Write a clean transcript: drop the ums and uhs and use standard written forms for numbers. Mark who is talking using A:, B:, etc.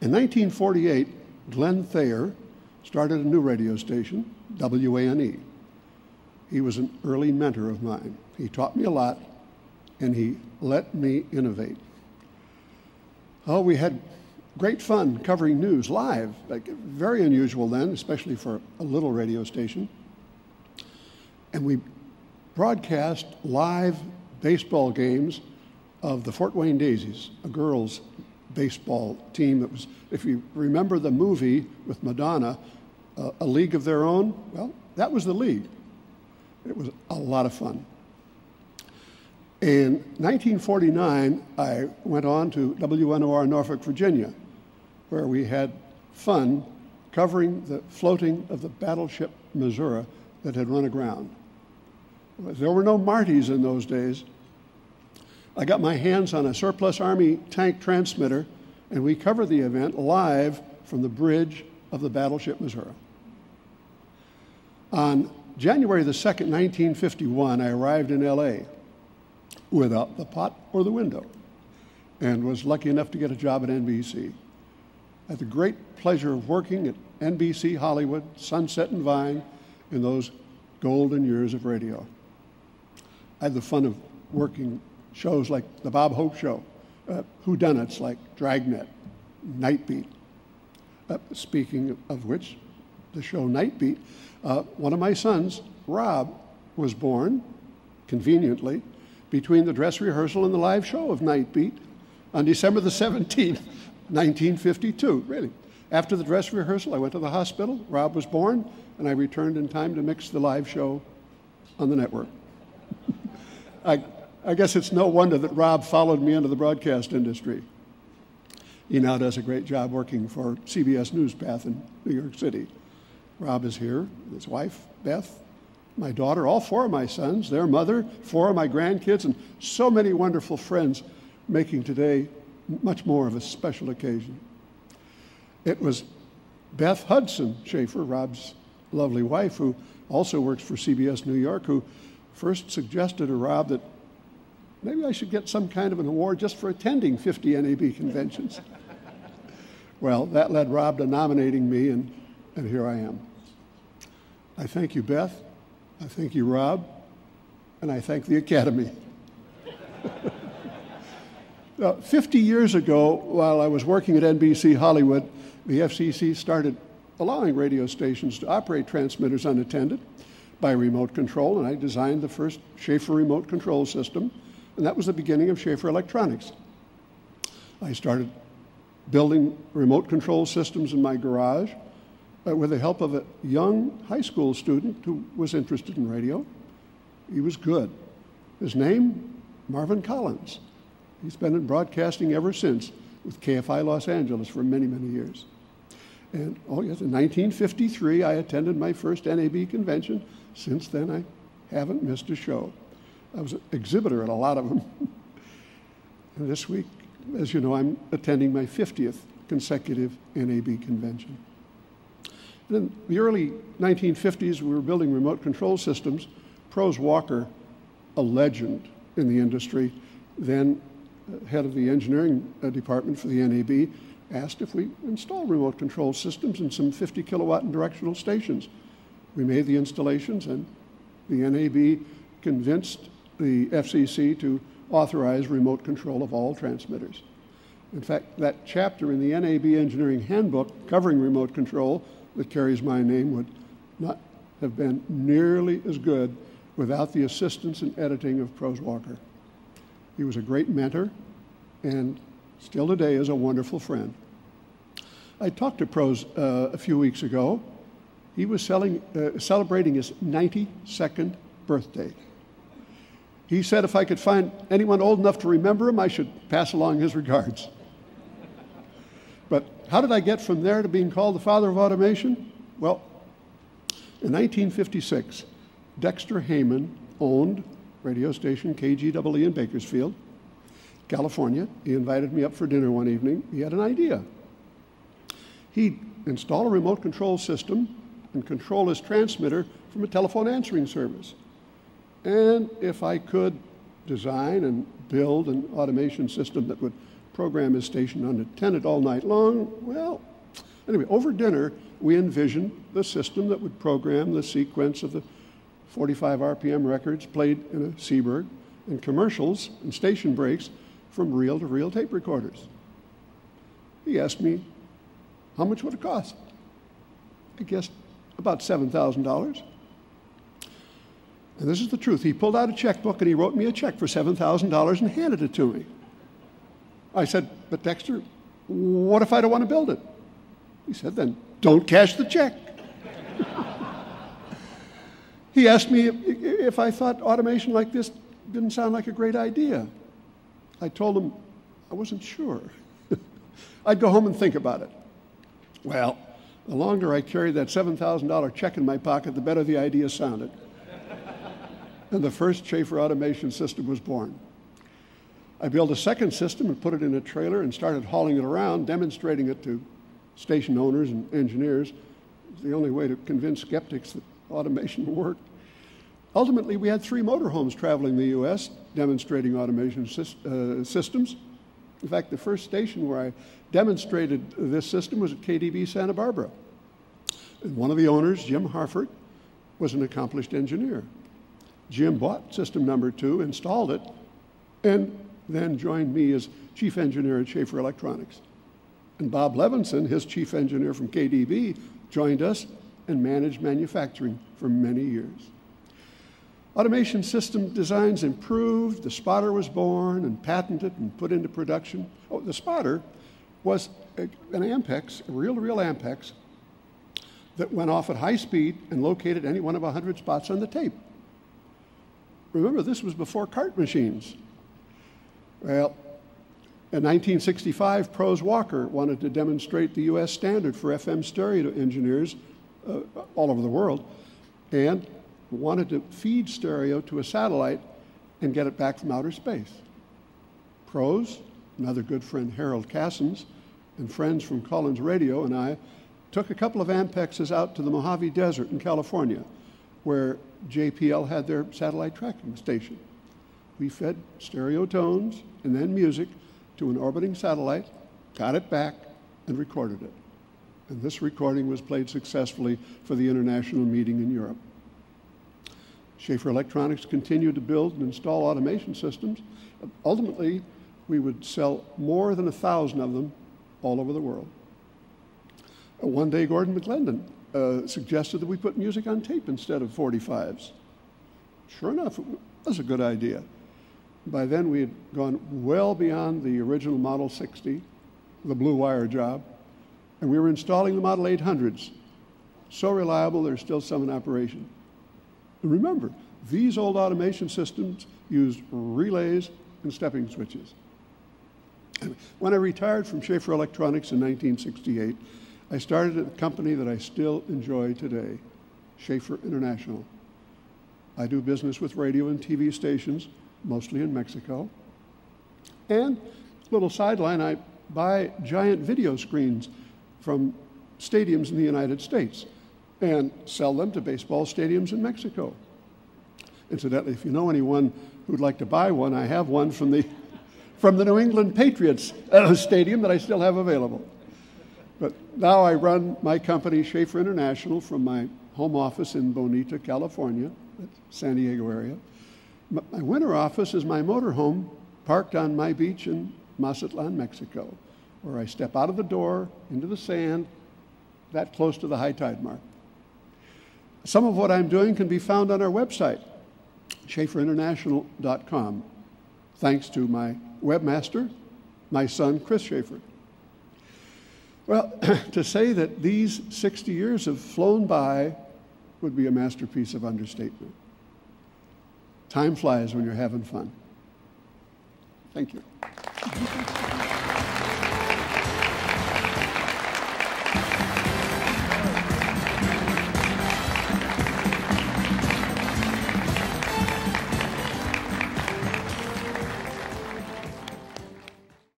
A: In 1948, Glenn Thayer started a new radio station, WANE. He was an early mentor of mine. He taught me a lot, and he let me innovate. Oh, we had great fun covering news live, like very unusual then, especially for a little radio station. And we broadcast live baseball games of the Fort Wayne Daisies, a girls' baseball team that was, if you remember the movie with Madonna, A League of Their Own, well, that was the league. It was a lot of fun. In 1949, I went on to WNOR Norfolk, Virginia, where we had fun covering the floating of the battleship Missouri that had run aground. There were no Martys in those days. I got my hands on a surplus Army tank transmitter, and we covered the event live from the bridge of the battleship Missouri. On January the 2nd, 1951, I arrived in LA without the pot or the window, and was lucky enough to get a job at NBC. I had the great pleasure of working at NBC Hollywood, Sunset and Vine, in those golden years of radio. I had the fun of working shows like The Bob Hope Show, whodunits like Dragnet, Nightbeat. Speaking of which, the show Nightbeat, one of my sons, Rob, was born, conveniently, between the dress rehearsal and the live show of Nightbeat on December the 17th, 1952, really. After the dress rehearsal, I went to the hospital, Rob was born, and I returned in time to mix the live show on the network. I guess it's no wonder that Rob followed me into the broadcast industry. He now does a great job working for CBS News Path in New York City. Rob is here, his wife, Beth, my daughter, all four of my sons, their mother, four of my grandkids, and so many wonderful friends, making today much more of a special occasion. It was Beth Hudson Schafer, Rob's lovely wife, who also works for CBS New York, who first suggested to Rob that maybe I should get some kind of an award just for attending 50 NAB conventions. Well, that led Rob to nominating me, and here I am. I thank you, Beth. I thank you, Rob. And I thank the Academy. 50 years ago, while I was working at NBC Hollywood, the FCC started allowing radio stations to operate transmitters unattended by remote control, and I designed the first Schafer remote control system, and that was the beginning of Schafer Electronics. I started building remote control systems in my garage with the help of a young high school student who was interested in radio. He was good. His name, Marvin Collins. He's been in broadcasting ever since with KFI Los Angeles for many, many years. And, oh yes, in 1953, I attended my first NAB convention. Since then, I haven't missed a show. I was an exhibitor at a lot of them. And this week, as you know, I'm attending my 50th consecutive NAB convention. And in the early 1950s, we were building remote control systems. Prose Walker, a legend in the industry, then head of the engineering department for the NAB, asked if we install remote control systems in some 50 kilowatt and directional stations. We made the installations, and the NAB convinced the FCC to authorize remote control of all transmitters. In fact, that chapter in the NAB Engineering Handbook covering remote control that carries my name would not have been nearly as good without the assistance and editing of Prose Walker. He was a great mentor, and still today is a wonderful friend. I talked to Prose a few weeks ago. He was celebrating his 92nd birthday. He said if I could find anyone old enough to remember him, I should pass along his regards. But how did I get from there to being called the father of automation? Well, in 1956, Dexter Heyman owned radio station KGEE in Bakersfield, California. He invited me up for dinner one evening. He had an idea. He'd install a remote control system and control his transmitter from a telephone answering service. And if I could design and build an automation system that would program his station unattended all night long. Well, anyway, over dinner, we envisioned the system that would program the sequence of the 45 RPM records played in a Seaberg and commercials and station breaks from reel-to-reel tape recorders. He asked me, how much would it cost? I guessed about $7,000. And this is the truth. He pulled out a checkbook and he wrote me a check for $7,000 and handed it to me. I said, but Dexter, what if I don't want to build it? He said, then don't cash the check. He asked me if I thought automation like this didn't sound like a great idea. I told him I wasn't sure. I'd go home and think about it. Well, the longer I carried that $7,000 check in my pocket, the better the idea sounded. And the first Schafer automation system was born. I built a second system and put it in a trailer and started hauling it around, demonstrating it to station owners and engineers. It's the only way to convince skeptics that automation worked. Ultimately, we had 3 motorhomes traveling the U.S. demonstrating automation systems. In fact, the first station where I demonstrated this system was at KDB Santa Barbara. And one of the owners, Jim Harford, was an accomplished engineer. Jim bought system number 2, installed it, and then joined me as chief engineer at Schafer Electronics. And Bob Levinson, his chief engineer from KDB, joined us and managed manufacturing for many years. Automation system designs improved, the spotter was born and patented and put into production. Oh, the spotter was an Ampex, a reel-to-reel Ampex, that went off at high speed and located any one of 100 spots on the tape. Remember, this was before cart machines. Well, in 1965, Prose Walker wanted to demonstrate the U.S. standard for FM stereo to engineers all over the world, and wanted to feed stereo to a satellite and get it back from outer space. Prose, another good friend Harold Cassens, and friends from Collins Radio and I took a couple of Ampexes out to the Mojave Desert in California, where JPL had their satellite tracking station. We fed stereo tones and then music to an orbiting satellite, got it back, and recorded it. And this recording was played successfully for the international meeting in Europe. Schafer Electronics continued to build and install automation systems. Ultimately, we would sell more than 1,000 of them all over the world. One day, Gordon McClendon suggested that we put music on tape instead of 45s. Sure enough, it was a good idea. By then, we had gone well beyond the original Model 60, the blue wire job, and we were installing the Model 800s. So reliable, there's still some in operation. And remember, these old automation systems used relays and stepping switches. When I retired from Schafer Electronics in 1968, I started at a company that I still enjoy today, Schafer International. I do business with radio and TV stations, mostly in Mexico. And, little sideline, I buy giant video screens from stadiums in the United States and sell them to baseball stadiums in Mexico. Incidentally, if you know anyone who'd like to buy one, I have one from the New England Patriots stadium that I still have available. But now I run my company, Schafer International, from my home office in Bonita, California, San Diego area. My winter office is my motorhome parked on my beach in Mazatlan, Mexico, where I step out of the door into the sand that close to the high tide mark. Some of what I'm doing can be found on our website, schaferinternational.com, thanks to my webmaster, my son, Chris Schafer. Well, to say that these 60 years have flown by would be a masterpiece of understatement. Time flies when you're having fun. Thank you.